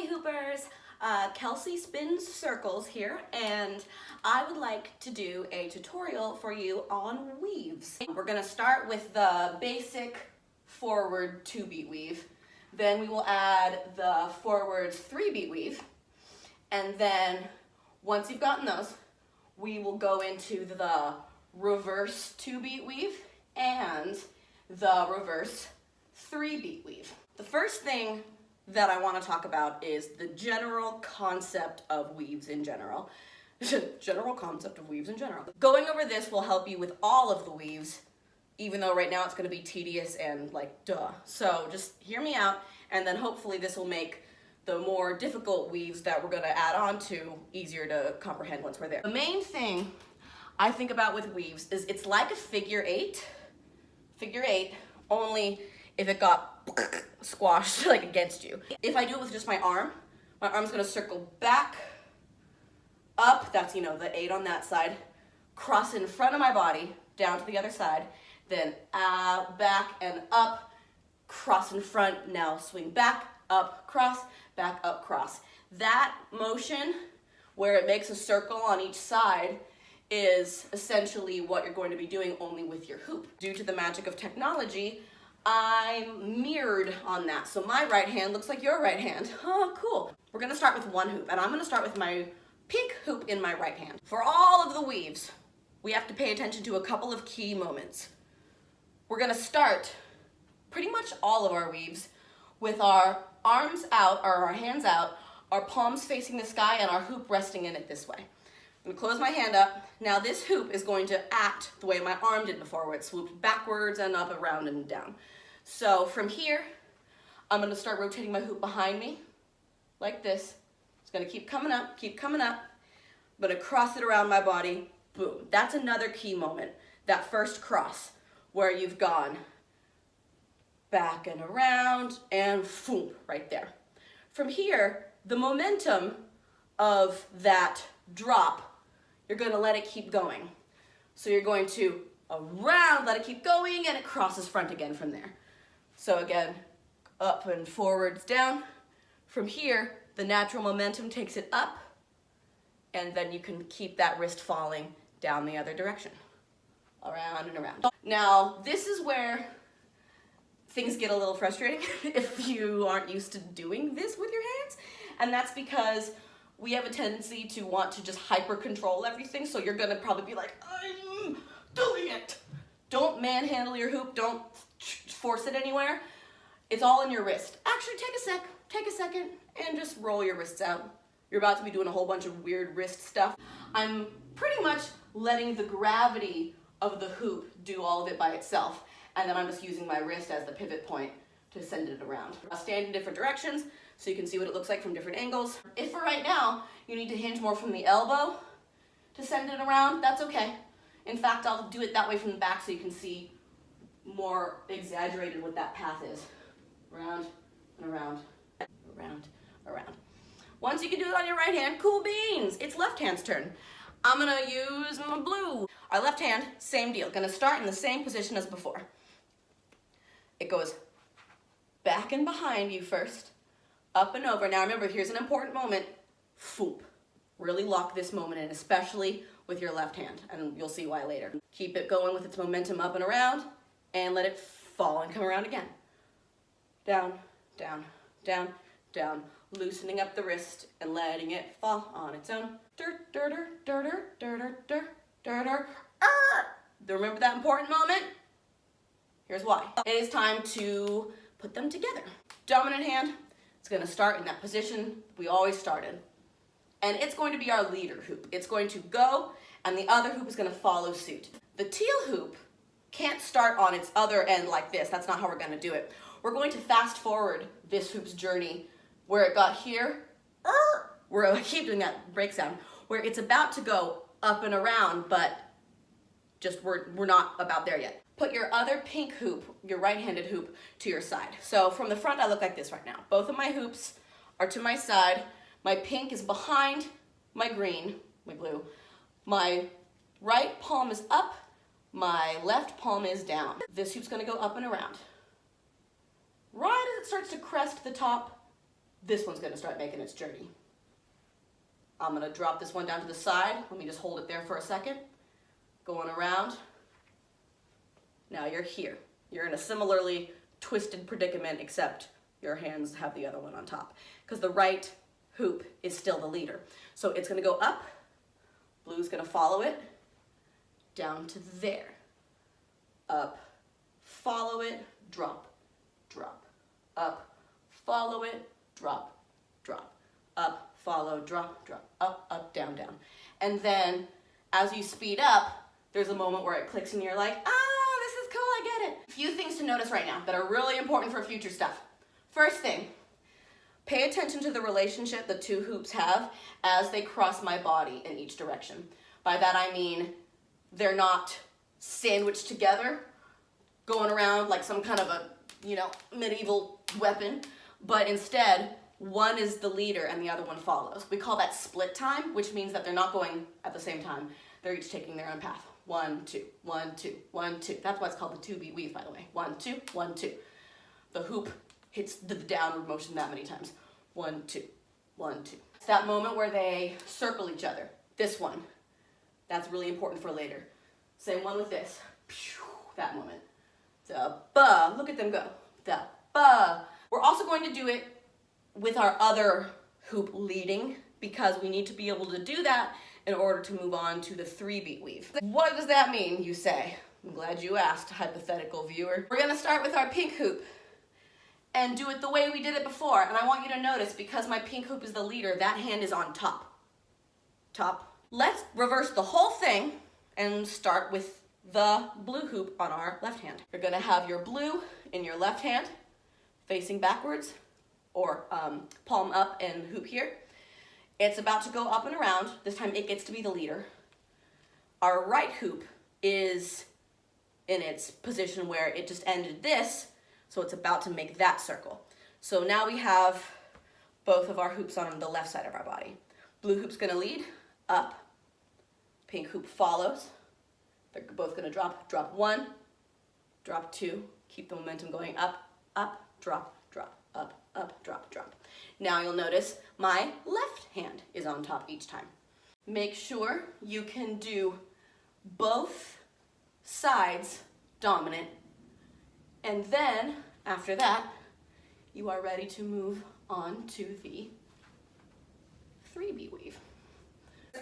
Hey Hoopers! Kelsey spins circles here, and I would like to do a tutorial for you on weaves. We're going to start with the basic forward 2-beat weave. Then we will add the forwards 3-beat weave. And then once you've gotten those, we will go into the reverse 2-beat weave and the reverse 3-beat weave. The first thing that I want to talk about is the general concept of weaves in general. General concept of weaves in general. Going over this will help you with all of the weaves, even though right now it's going to be tedious and like duh. So just hear me out, and then hopefully this will make the more difficult weaves that we're going to add on to easier to comprehend once we're there. The main thing I think about with weaves is it's like a figure eight, only if it got squashed like against you. If I do it with just my arm's gonna circle back, up, that's, you know, the 8 on that side, cross in front of my body, down to the other side, then back and up, cross in front, now swing back, up, cross, back, up, cross. That motion, where it makes a circle on each side, is essentially what you're going to be doing only with your hoop. Due to the magic of technology, I'm mirrored on that. So my right hand looks like your right hand. Oh, cool. We're gonna start with one hoop, and I'm gonna start with my pink hoop in my right hand. For all of the weaves, we have to pay attention to a couple of key moments. We're gonna start pretty much all of our weaves with our arms out, or our hands out, our palms facing the sky, and our hoop resting in it this way. I'm gonna close my hand up. Now this hoop is going to act the way my arm did before, where it swooped backwards and up, around, and down. So from here, I'm gonna start rotating my hoop behind me, like this. It's gonna keep coming up, keep coming up. I'm gonna cross it around my body, boom. That's another key moment, that first cross, where you've gone back and around, and boom, right there. From here, the momentum of that drop, you're gonna let it keep going. So you're going to around, let it keep going, and it crosses front again from there. So again, up and forwards, down. From here, the natural momentum takes it up, and then you can keep that wrist falling down the other direction. Around and around. Now, this is where things get a little frustrating if you aren't used to doing this with your hands, and that's because we have a tendency to want to just hyper control everything, so you're gonna probably be like, I'm doing it. Don't manhandle your hoop, don't force it anywhere. It's all in your wrist. Actually, take a second, and just roll your wrists out. You're about to be doing a whole bunch of weird wrist stuff. I'm pretty much letting the gravity of the hoop do all of it by itself, and then I'm just using my wrist as the pivot point to send it around. I'll stand in different directions so you can see what it looks like from different angles. If for right now you need to hinge more from the elbow to send it around, that's okay. In fact, I'll do it that way from the back so you can see more exaggerated what that path is. Around and around, around, around. Once you can do it on your right hand, cool beans, it's left hand's turn. I'm gonna use my blue. Our left hand, same deal, gonna start in the same position as before. It goes back and behind you first, up and over. Now remember, here's an important moment, foop. Really lock this moment in, especially with your left hand, and you'll see why later. Keep it going with its momentum up and around, and let it fall and come around again. Down, down, down, down. Loosening up the wrist and letting it fall on its own. Remember that important moment? Here's why. It is time to put them together. Dominant hand, it's gonna start in that position we always started. And it's going to be our leader hoop. It's going to go, and the other hoop is gonna follow suit. The teal hoop can't start on its other end like this. That's not how we're gonna do it. We're going to fast forward this hoop's journey where it got here, where I keep doing that break sound, where it's about to go up and around, but just we're not about there yet. Put your other pink hoop, your right-handed hoop, to your side. So from the front, I look like this right now. Both of my hoops are to my side. My pink is behind my green, my blue. My right palm is up, my left palm is down. This hoop's gonna go up and around. Right as it starts to crest the top, this one's gonna start making its journey. I'm gonna drop this one down to the side. Let me just hold it there for a second. Going around. Now you're here. You're in a similarly twisted predicament, except your hands have the other one on top, because the right hoop is still the leader. So it's gonna go up, blue's gonna follow it, down to there. Up, follow it, drop, drop. Up, follow it, drop, drop. Up, follow, drop, drop. Up, up, down, down. And then as you speed up, there's a moment where it clicks and you're like, ah, this is cool, I get it. A few things to notice right now that are really important for future stuff. First thing, pay attention to the relationship the two hoops have as they cross my body in each direction. By that I mean they're not sandwiched together, going around like some kind of a, medieval weapon, but instead one is the leader and the other one follows. We call that split time, which means that they're not going at the same time. They're each taking their own path. 1, 2, 1, 2, 1, 2. That's why it's called the 2-beat weave, by the way. 1, 2, 1, 2. The hoop hits the downward motion that many times. 1, 2, 1, 2. It's that moment where they circle each other. This one. That's really important for later. Same one with this. That moment. The ba. Look at them go. The ba. We're also going to do it with our other hoop leading, because we need to be able to do that in order to move on to the 3-beat weave. What does that mean, you say? I'm glad you asked, hypothetical viewer. We're gonna start with our pink hoop and do it the way we did it before. And I want you to notice, because my pink hoop is the leader, that hand is on top. Top. Let's reverse the whole thing and start with the blue hoop on our left hand. You're gonna have your blue in your left hand, facing backwards, or palm up and hoop here. It's about to go up and around. This time it gets to be the leader. Our right hoop is in its position where it just ended this, so it's about to make that circle. So now we have both of our hoops on the left side of our body. Blue hoop's gonna lead, up. Pink hoop follows. They're both gonna drop. Drop 1, drop 2. Keep the momentum going up, up, drop, drop, up, up, drop, drop. Now you'll notice my left hand is on top each time. Make sure you can do both sides dominant, and then after that, you are ready to move on to the 3-beat weave.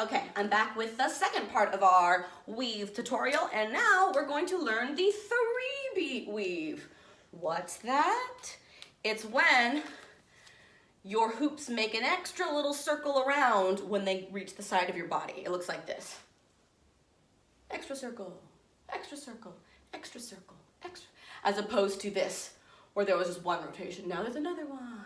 Okay, I'm back with the second part of our weave tutorial, and now we're going to learn the 3-beat weave. What's that? It's when your hoops make an extra little circle around when they reach the side of your body. It looks like this. Extra circle, extra circle, extra circle, extra. As opposed to this, where there was just one rotation. Now there's another one.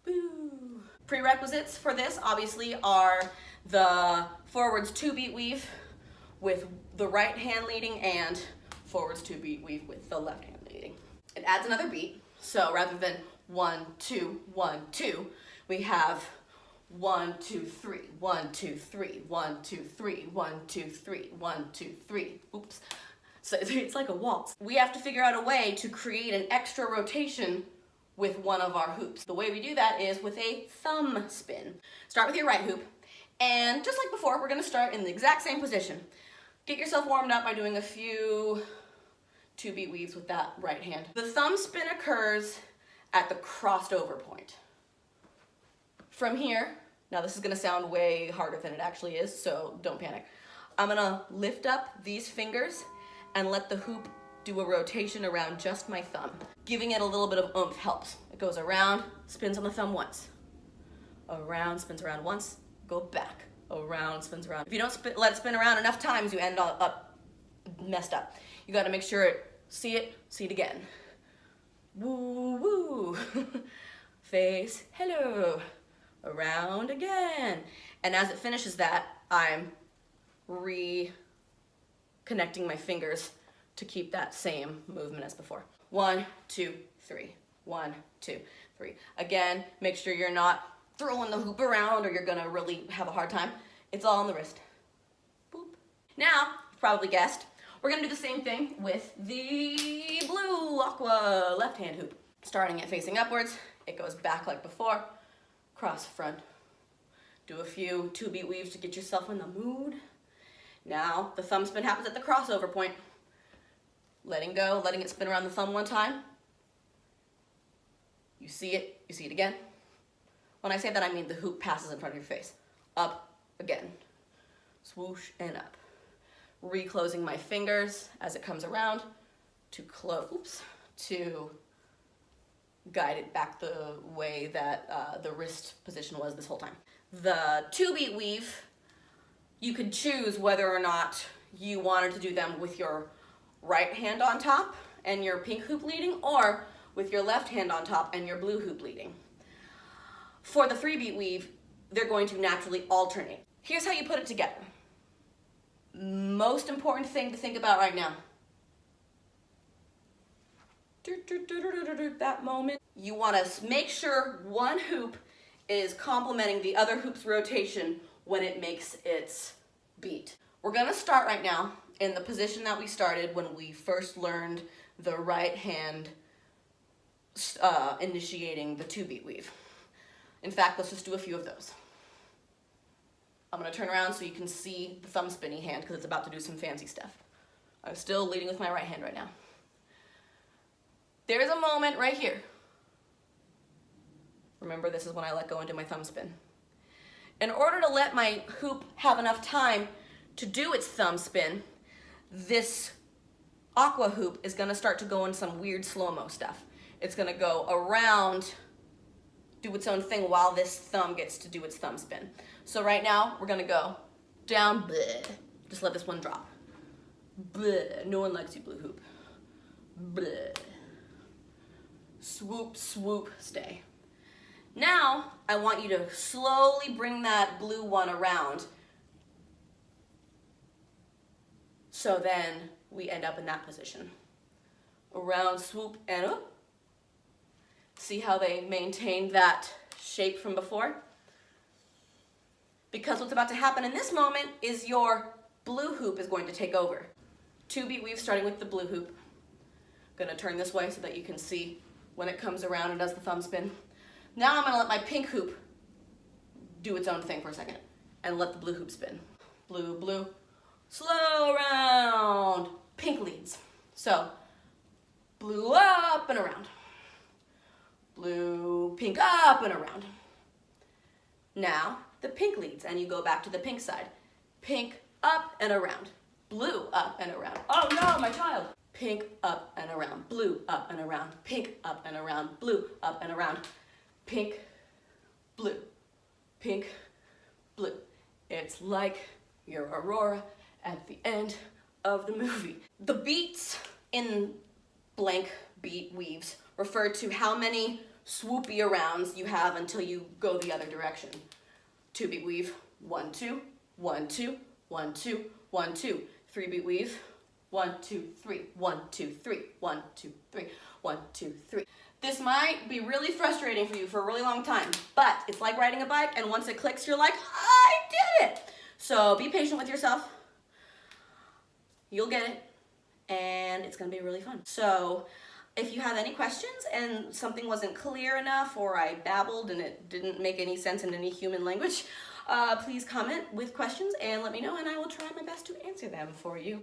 Boo. Prerequisites for this, obviously, are the forwards 2-beat weave with the right hand leading, and forwards 2-beat weave with the left hand leading. It adds another beat. So rather than 1, 2, 1, 2, we have 1, 2, 3, 1, 2, 3, 1, 2, 3, 1, 2, 3, 1, 2, 3. Oops. So it's like a waltz. We have to figure out a way to create an extra rotation with one of our hoops. The way we do that is with a thumb spin. Start with your right hoop, and just like before, we're gonna start in the exact same position. Get yourself warmed up by doing a few 2-beat weaves with that right hand. The thumb spin occurs at the crossed over point. From here, now this is gonna sound way harder than it actually is, so don't panic. I'm gonna lift up these fingers and let the hoop do a rotation around just my thumb. Giving it a little bit of oomph helps. It goes around, spins on the thumb once. Around, spins around once, go back. Around, spins around. If you don't let it spin around enough times, you end up messed up. You gotta make sure see it again. Woo, woo. Face, hello. Around again. And as it finishes that, I'm reconnecting my fingers to keep that same movement as before. 1, 2, 3. 1, 2, 3. Again, make sure you're not throwing the hoop around or you're gonna really have a hard time. It's all on the wrist. Boop. Now, you've probably guessed, we're gonna do the same thing with the blue aqua left hand hoop. Starting it facing upwards, It goes back like before, cross front. Do a few 2-beat weaves to get yourself in the mood. Now, the thumb spin happens at the crossover point. Letting go, letting it spin around the thumb one time. You see it again. When I say that, I mean the hoop passes in front of your face. Up, again. Swoosh and up. Reclosing my fingers as it comes around to close, to guide it back the way that the wrist position was this whole time. The 2-beat weave, you could choose whether or not you wanted to do them with your right hand on top and your pink hoop leading, or with your left hand on top and your blue hoop leading. For the 3-beat weave, they're going to naturally alternate. Here's how you put it together. Most important thing to think about right now. That moment. You want to make sure one hoop is complementing the other hoop's rotation when it makes its beat. We're going to start right now in the position that we started when we first learned the right hand initiating the 2-beat weave. In fact, let's just do a few of those. I'm going to turn around so you can see the thumb spinny hand because it's about to do some fancy stuff. I'm still leading with my right hand right now. There's a moment right here. Remember, this is when I let go and do my thumb spin. In order to let my hoop have enough time to do its thumb spin, this aqua hoop is going to start to go in some weird slow-mo stuff. It's going to go around, do its own thing while this thumb gets to do its thumb spin. So right now, we're going to go down, bleh. Just let this one drop. Bleh. No one likes you, blue hoop. Bleh. Swoop, swoop, stay. Now, I want you to slowly bring that blue one around. So then we end up in that position. Around, swoop, and up. See how they maintained that shape from before? Because what's about to happen in this moment is your blue hoop is going to take over. 2-beat weave starting with the blue hoop. I'm gonna turn this way so that you can see when it comes around and does the thumb spin. Now I'm gonna let my pink hoop do its own thing for a second and let the blue hoop spin. Blue, blue, slow round, pink leads. So, blue up and around. Blue, pink up and around. Now, the pink leads and you go back to the pink side. Pink up and around. Blue up and around. Oh no, my child. Pink up and around. Blue up and around. Pink up and around. Blue up and around. Pink, blue, pink, blue. It's like your Aurora at the end of the movie. The beats in blank beat weaves refer to how many swoopy arounds you have until you go the other direction. 2-beat weave, 1, 2, 1, 2, 1, 2, 1, 2. 3-beat weave, 1, 2, 3, 1, 2, 3, 1, 2, 3, 1, 2, 3. This might be really frustrating for you for a really long time, but it's like riding a bike, and once it clicks, you're like, I did it! So be patient with yourself. You'll get it, and it's gonna be really fun. So if you have any questions and something wasn't clear enough, or I babbled and it didn't make any sense in any human language, please comment with questions and let me know, and I will try my best to answer them for you.